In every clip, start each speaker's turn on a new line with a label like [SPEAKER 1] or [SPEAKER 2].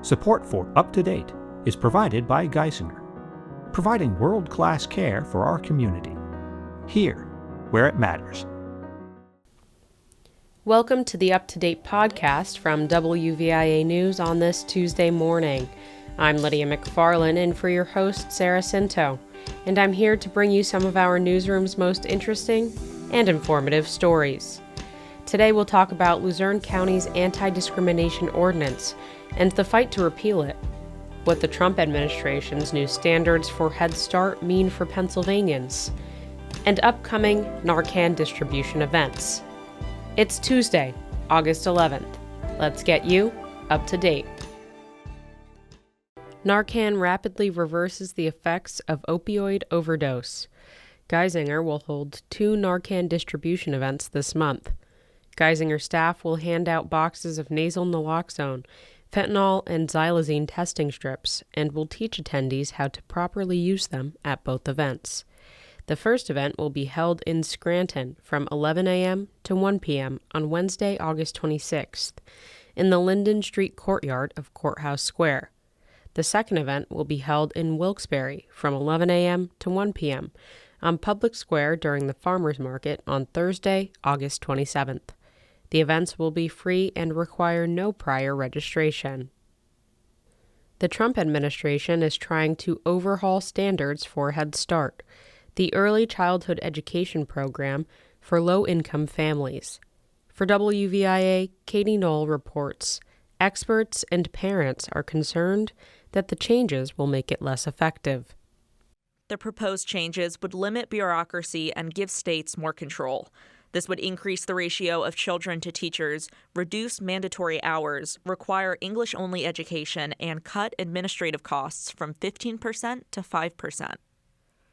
[SPEAKER 1] Support for Up to Date is provided by Geisinger, providing world-class care for our community, here where it matters.
[SPEAKER 2] Welcome to the Up to Date podcast from WVIA News on this Tuesday morning. I'm Lydia McFarlane, and for your host, Sarah Scinto, and I'm here to bring you some of our newsroom's most interesting and informative stories. Today we'll talk about Luzerne County's anti-discrimination ordinance and the fight to repeal it, what the Trump administration's new standards for Head Start mean for Pennsylvanians, and upcoming Narcan distribution events. It's Tuesday, August 11th. Let's get you up to date. Narcan rapidly reverses the effects of opioid overdose. Geisinger will hold 2 Narcan distribution events this month. Geisinger staff will hand out boxes of nasal naloxone, fentanyl, and xylazine testing strips, and will teach attendees how to properly use them at both events. The first event will be held in Scranton from 11 a.m. to 1 p.m. on Wednesday, August 26th, in the Linden Street courtyard of Courthouse Square. The second event will be held in Wilkes-Barre from 11 a.m. to 1 p.m. on Public Square during the Farmers Market on Thursday, August 27th. The events will be free and require no prior registration. The Trump administration is trying to overhaul standards for Head Start, the early childhood education program for low-income families. For WVIA, Katie Knoll reports, experts and parents are concerned that the changes will make it less effective.
[SPEAKER 3] The proposed changes would limit bureaucracy and give states more control. This would increase the ratio of children to teachers, reduce mandatory hours, require English-only education, and cut administrative costs from 15% to 5%.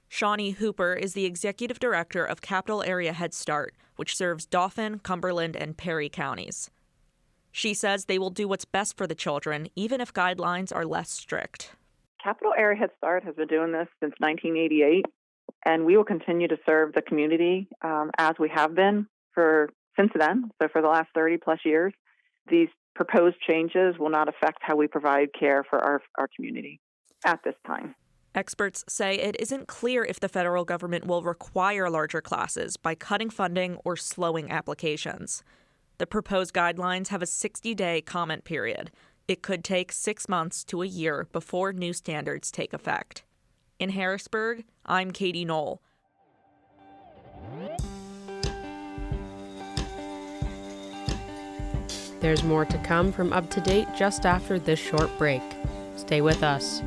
[SPEAKER 3] Shawnee Hooper is the executive director of Capital Area Head Start, which serves Dauphin, Cumberland, and Perry counties. She says they will do what's best for the children, even if guidelines are less strict.
[SPEAKER 4] Capital Area Head Start has been doing this since 1988. And we will continue to serve the community as we have been since then. So for the last 30 plus years, these proposed changes will not affect how we provide care for our community at this time.
[SPEAKER 3] Experts say it isn't clear if the federal government will require larger classes by cutting funding or slowing applications. The proposed guidelines have a 60-day comment period. It could take 6 months to a year before new standards take effect. In Harrisburg, I'm Katie Knoll.
[SPEAKER 2] There's more to come from Up to Date just after this short break. Stay with us.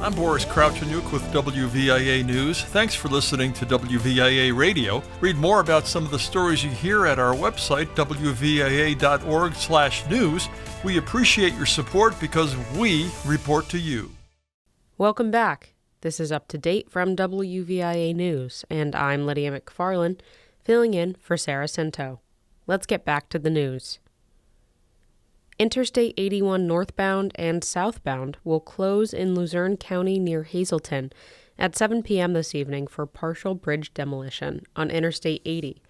[SPEAKER 5] I'm Boris Kravchuk with WVIA News. Thanks for listening to WVIA Radio. Read more about some of the stories you hear at our website, wvia.org/news. We appreciate your support because we report to you.
[SPEAKER 2] Welcome back. This is Up to Date from WVIA News, and I'm Lydia McFarlane, filling in for Sarah Scinto. Let's get back to the news. Interstate 81 northbound and southbound will close in Luzerne County near Hazleton at 7 p.m. this evening for partial bridge demolition on Interstate 80,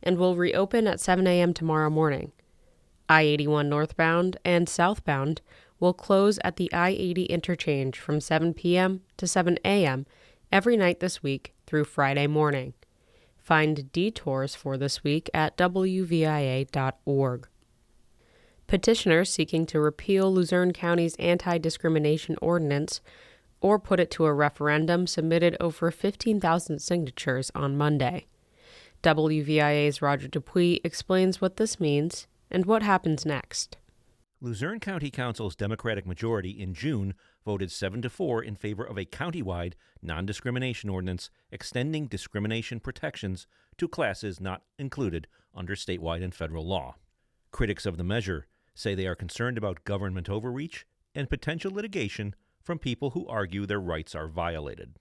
[SPEAKER 2] and will reopen at 7 a.m. tomorrow morning. I-81 northbound and southbound will close at the I-80 interchange from 7 p.m. to 7 a.m. every night this week through Friday morning. Find detours for this week at WVIA.org. Petitioners seeking to repeal Luzerne County's anti-discrimination ordinance or put it to a referendum submitted over 15,000 signatures on Monday. WVIA's Roger Dupuis explains what this means and what happens next.
[SPEAKER 6] Luzerne County Council's Democratic majority in June voted 7-4 in favor of a countywide non-discrimination ordinance extending discrimination protections to classes not included under statewide and federal law. Critics of the measure say they are concerned about government overreach and potential litigation from people who argue their rights are violated.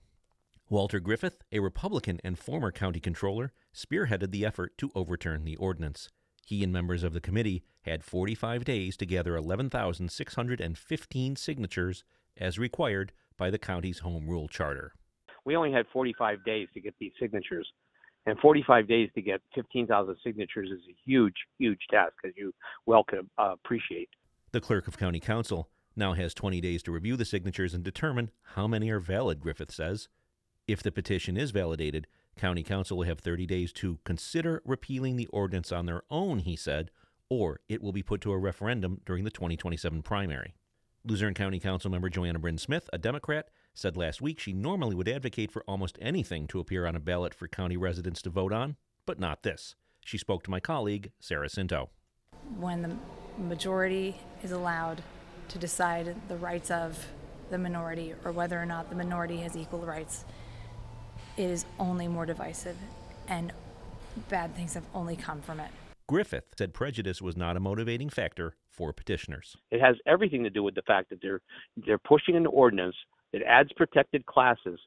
[SPEAKER 6] Walter Griffith, a Republican and former county controller, spearheaded the effort to overturn the ordinance. He and members of the committee had 45 days to gather 11,615 signatures as required by the county's home rule charter.
[SPEAKER 7] We only had 45 days to get these signatures, and 45 days to get 15,000 signatures is a huge, huge task, as you well can appreciate.
[SPEAKER 6] The clerk of county council, now has 20 days to review the signatures and determine how many are valid, Griffith says. If the petition is validated, County Council will have 30 days to consider repealing the ordinance on their own, he said, or it will be put to a referendum during the 2027 primary. Luzerne County Councilmember Joanna Bryn Smith, a Democrat, said last week she normally would advocate for almost anything to appear on a ballot for county residents to vote on, but not this. She spoke to my colleague, Sarah Scinto.
[SPEAKER 8] When the majority is allowed to decide the rights of the minority or whether or not the minority has equal rights, it is only more divisive, and bad things have only come from it.
[SPEAKER 6] Griffith said prejudice was not a motivating factor for petitioners.
[SPEAKER 7] It has everything to do with the fact that they're pushing an ordinance that adds protected classes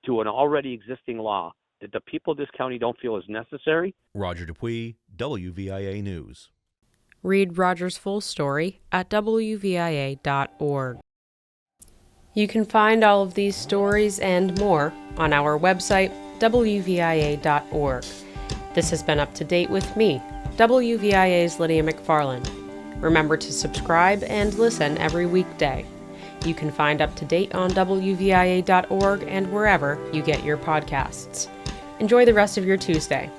[SPEAKER 7] to an already existing law that the people of this county don't feel is necessary.
[SPEAKER 6] Roger Dupuis, WVIA News.
[SPEAKER 2] Read Roger's full story at WVIA.org. You can find all of these stories and more on our website, WVIA.org. This has been Up to Date with me, WVIA's Lydia McFarlane. Remember to subscribe and listen every weekday. You can find Up to Date on WVIA.org and wherever you get your podcasts. Enjoy the rest of your Tuesday.